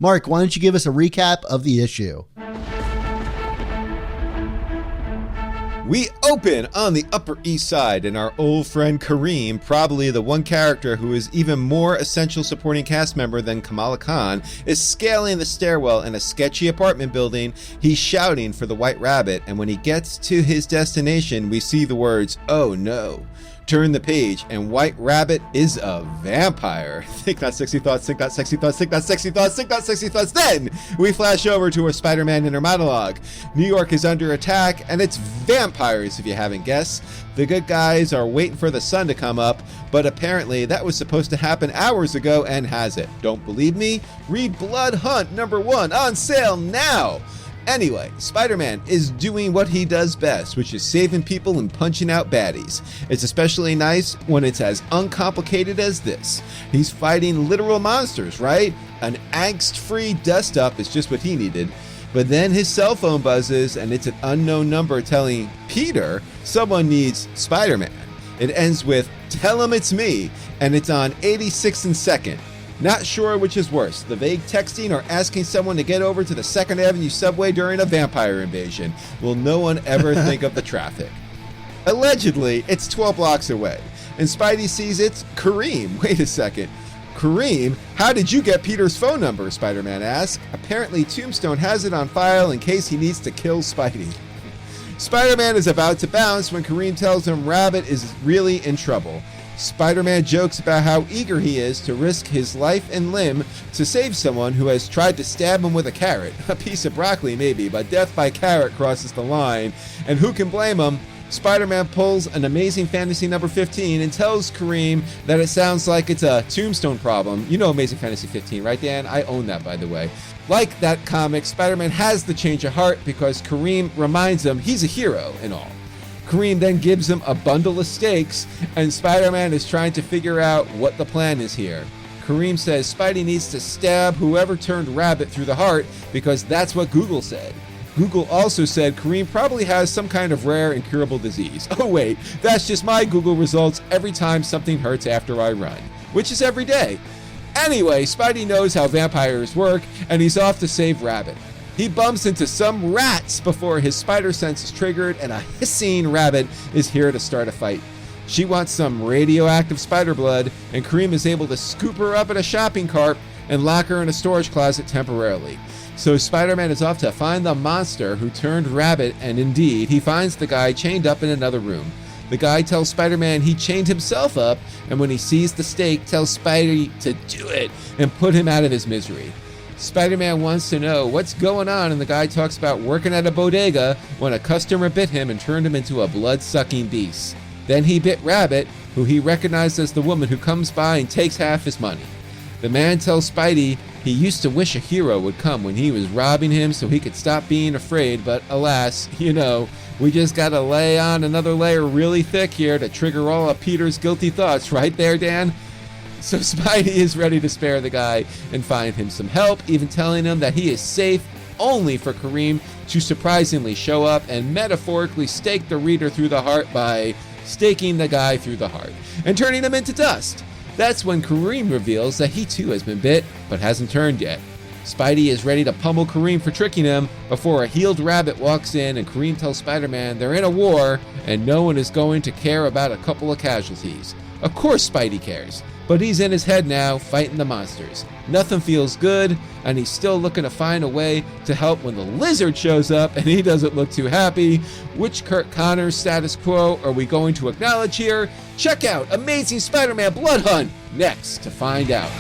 Mark, why don't you give us a recap of the issue? We open on the Upper East Side, and our old friend Kareem, probably the one character who is even more essential supporting cast member than Kamala Khan, is scaling the stairwell in a sketchy apartment building. He's shouting for the White Rabbit, and when he gets to his destination, we see the words, "Oh no." Turn the page, and White Rabbit is a vampire. Think not sexy thoughts, think not sexy thoughts, think not sexy thoughts, think not sexy thoughts. Then we flash over to a Spider-Man inner monologue. New York is under attack, and it's vampires, if you haven't guessed. The good guys are waiting for the sun to come up, but apparently that was supposed to happen hours ago and hasn't. Don't believe me? Read Blood Hunt #1 on sale now. Anyway, Spider-Man is doing what he does best, which is saving people and punching out baddies. It's especially nice when it's as uncomplicated as this. He's fighting literal monsters, right? An angst-free dust-up is just what he needed. But then his cell phone buzzes, and it's an unknown number telling Peter someone needs Spider-Man. It ends with, "Tell him it's me," and it's on 86th and 2nd. Not sure which is worse, the vague texting or asking someone to get over to the 2nd Avenue subway during a vampire invasion. Will no one ever think of the traffic? Allegedly, it's 12 blocks away, and Spidey sees it's Kareem. Wait a second. Kareem, how did you get Peter's phone number? Spider-Man asks. Apparently, Tombstone has it on file in case he needs to kill Spidey. Spider-Man is about to bounce when Kareem tells him Rabbit is really in trouble. Spider-Man jokes about how eager he is to risk his life and limb to save someone who has tried to stab him with a carrot. A piece of broccoli maybe, but death by carrot crosses the line. And who can blame him? Spider-Man pulls an Amazing Fantasy number 15 and tells Kareem that it sounds like it's a Tombstone problem. You know Amazing Fantasy 15, right, Dan? I own that, by the way. Like that comic, Spider-Man has the change of heart because Kareem reminds him he's a hero and all. Kareem then gives him a bundle of steaks, and Spider-Man is trying to figure out what the plan is here. Kareem says Spidey needs to stab whoever turned Rabbit through the heart because that's what Google said. Google also said Kareem probably has some kind of rare incurable disease. Oh wait, that's just my Google results every time something hurts after I run, which is every day. Anyway, Spidey knows how vampires work, and he's off to save Rabbit. He bumps into some rats before his spider sense is triggered, and a hissing Rabbit is here to start a fight. She wants some radioactive spider blood, and Kareem is able to scoop her up in a shopping cart and lock her in a storage closet temporarily. So Spider-Man is off to find the monster who turned Rabbit, and indeed, he finds the guy chained up in another room. The guy tells Spider-Man he chained himself up, and when he sees the stake, tells Spidey to do it and put him out of his misery. Spider-Man wants to know what's going on, and the guy talks about working at a bodega when a customer bit him and turned him into a blood-sucking beast. Then he bit Rabbit, who he recognized as the woman who comes by and takes half his money. The man tells Spidey he used to wish a hero would come when he was robbing him so he could stop being afraid, but alas, we just gotta lay on another layer really thick here to trigger all of Peter's guilty thoughts, right there, Dan? So Spidey is ready to spare the guy and find him some help, even telling him that he is safe only for Kareem to surprisingly show up and metaphorically stake the reader through the heart by staking the guy through the heart and turning him into dust. That's when Kareem reveals that he too has been bit, but hasn't turned yet. Spidey is ready to pummel Kareem for tricking him before a healed Rabbit walks in, and Kareem tells Spider-Man they're in a war and no one is going to care about a couple of casualties. Of course Spidey cares, but he's in his head now fighting the monsters. Nothing feels good, and he's still looking to find a way to help when the Lizard shows up, and he doesn't look too happy. Which Kurt Connors status quo are we going to acknowledge here? Check out Amazing Spider-Man Blood Hunt next to find out.